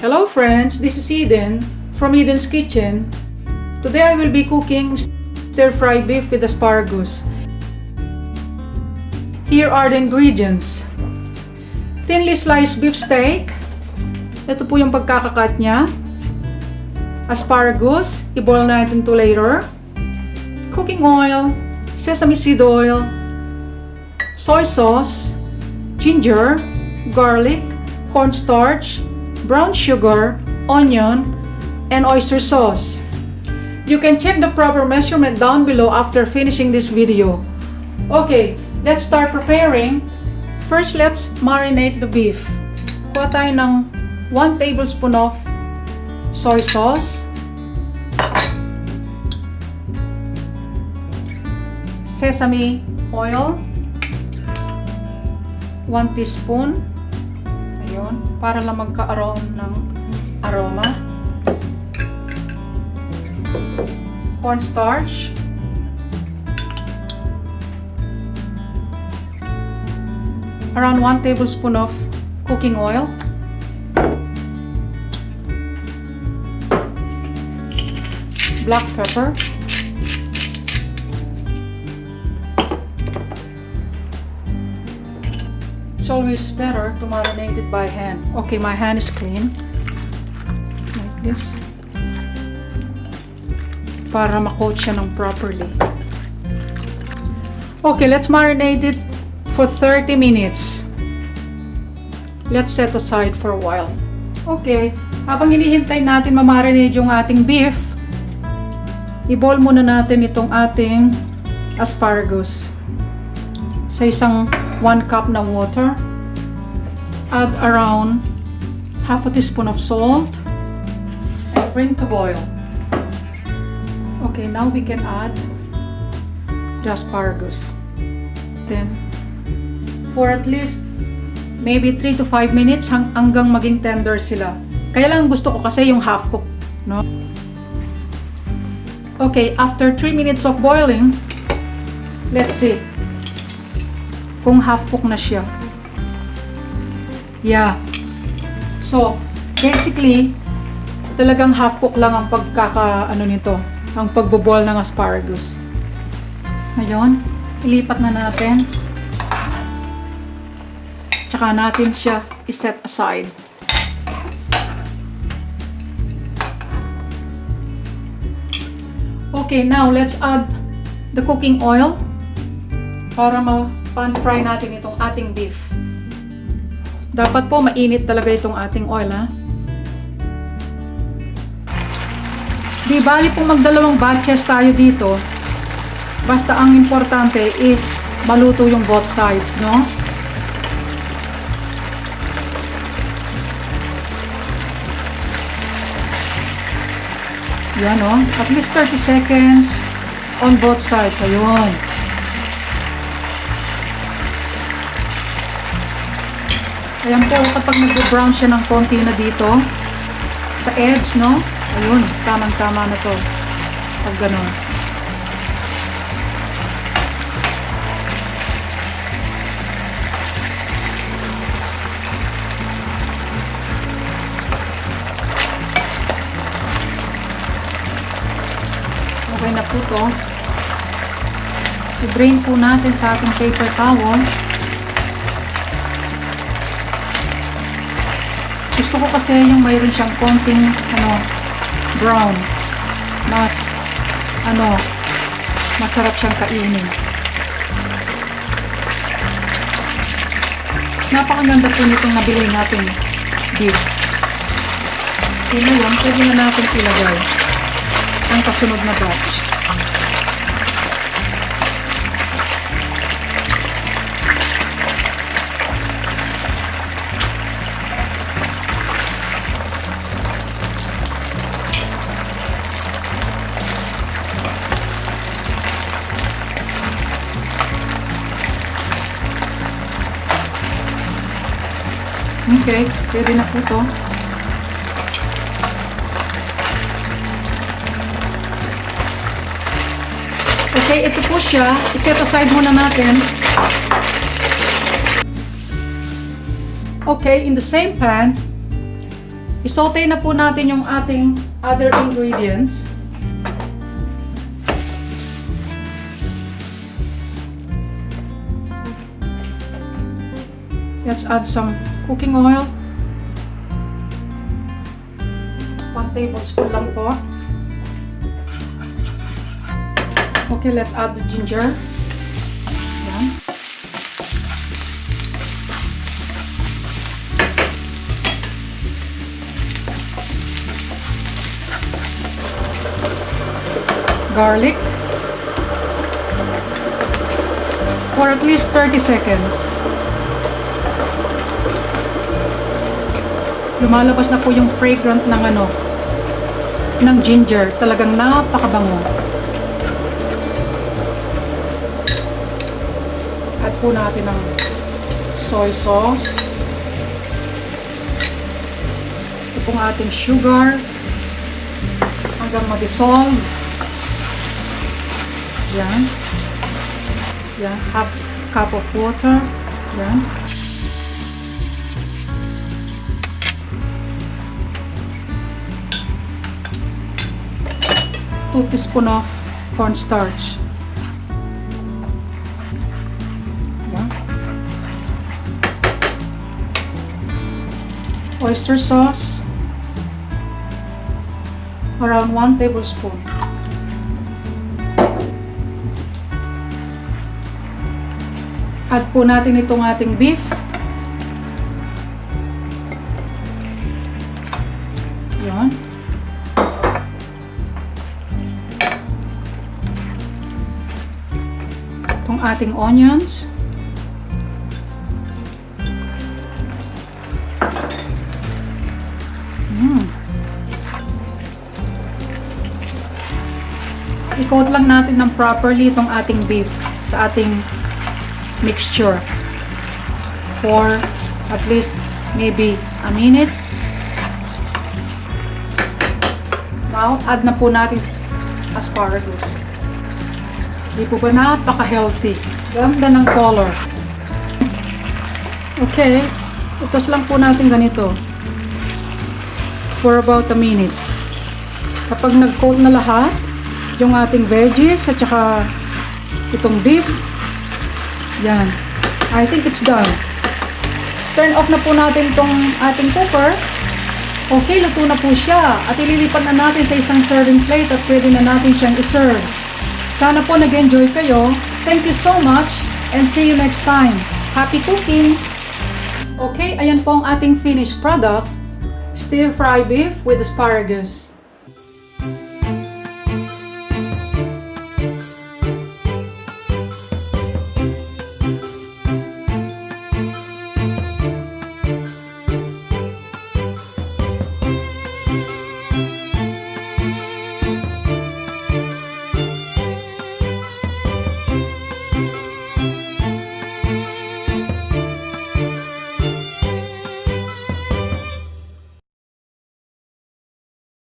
Hello friends, this is Eden from Eden's Kitchen. Today I will be cooking stir-fried beef with asparagus. Here are the ingredients. Thinly sliced beef steak. Ito po yung pagkakakat niya. Asparagus, i-boil natin ito later. Cooking oil, sesame seed oil, soy sauce, ginger, garlic, cornstarch, brown sugar, onion, and oyster sauce. You can check the proper measurement down below after finishing this video. Okay, let's start preparing. First, let's marinate the beef. Kuha tayo ng 1 tablespoon of soy sauce, sesame oil, 1 teaspoon. Ayun, para lang magkaroon ng aroma. Cornstarch, around 1 tablespoon of cooking oil, black pepper, it's always better to marinate it by hand. Okay, my hand is clean, like this, para ma-coat siya ng properly. Okay, let's marinate it for 30 minutes. Let's set aside for a while. Okay, habang hinihintay natin ma-marinate yung ating beef, i-boil muna natin itong ating asparagus sa isang 1 cup na water. Add around half a teaspoon of salt and bring to boil. Okay, now we can add the asparagus. Then, for at least maybe 3 to 5 minutes hanggang maging tender sila. Kaya lang gusto ko kasi yung half cook, no? Okay, after 3 minutes of boiling, let's see kung half cook na siya. Yeah. So, basically, talagang half cook lang ang nito, ang pagbo-boil ng asparagus. Ngayon, ilipat na natin. Tsaka natin siya i-set aside. Okay, now let's add the cooking oil para ma-pan-fry natin itong ating beef. Dapat po mainit talaga itong ating oil, ha? Di bali po magdalawang batches tayo dito. Basta ang importante is maluto yung both sides, no? Yan, o. At least 30 seconds on both sides. Ayun. Ayan po, kapag nag-brown siya ng konti na dito, sa edge, no? Ayun, tamang-tama na to. Pag ganun. Okay na po to. I-drain po natin sa ating paper towel. Gusto ko kasi yung mayroon siyang konting brown. Masarap siyang kainin. Napakaganda po nitong nabili natin beef. So ngayon, pwede na natin ilagay ang kasunod na batch. Okay, pwede na po ito. Okay, ito po siya. I-set aside muna natin. Okay, in the same pan, I-saute na po natin yung ating other ingredients. Let's add some cooking oil. 1 tablespoon lang po. Okay, let's add the ginger. Yan. Garlic. For at least 30 seconds. Lumalabas na po yung fragrant ng ginger. Talagang napakabango. Add po natin ng soy sauce. Ito pong ating sugar. Hanggang ma-dissolve. Yan. Yan. Half cup of water. Yan. 2 teaspoons of cornstarch. Yeah. Oyster sauce. Around 1 tablespoon. Add po natin itong ating beef. Yan. Itong ating onions. I-coat lang natin ng properly itong ating beef sa ating mixture for at least maybe a minute. Now, add na po natin asparagus. Di po ba napaka-healthy? Ganda ng color. Okay, itos lang po natin ganito for about a minute. Kapag nag-coat na lahat yung ating veggies at saka itong beef, yan, I think it's done. Turn off na po natin itong ating cooker. Okay, luto na po siya at ililipat na natin sa isang serving plate at pwede na natin siyang iserve. Sana po nag-enjoy kayo. Thank you so much and see you next time. Happy cooking! Okay, ayan po ang ating finished product. Stir-fry beef with asparagus.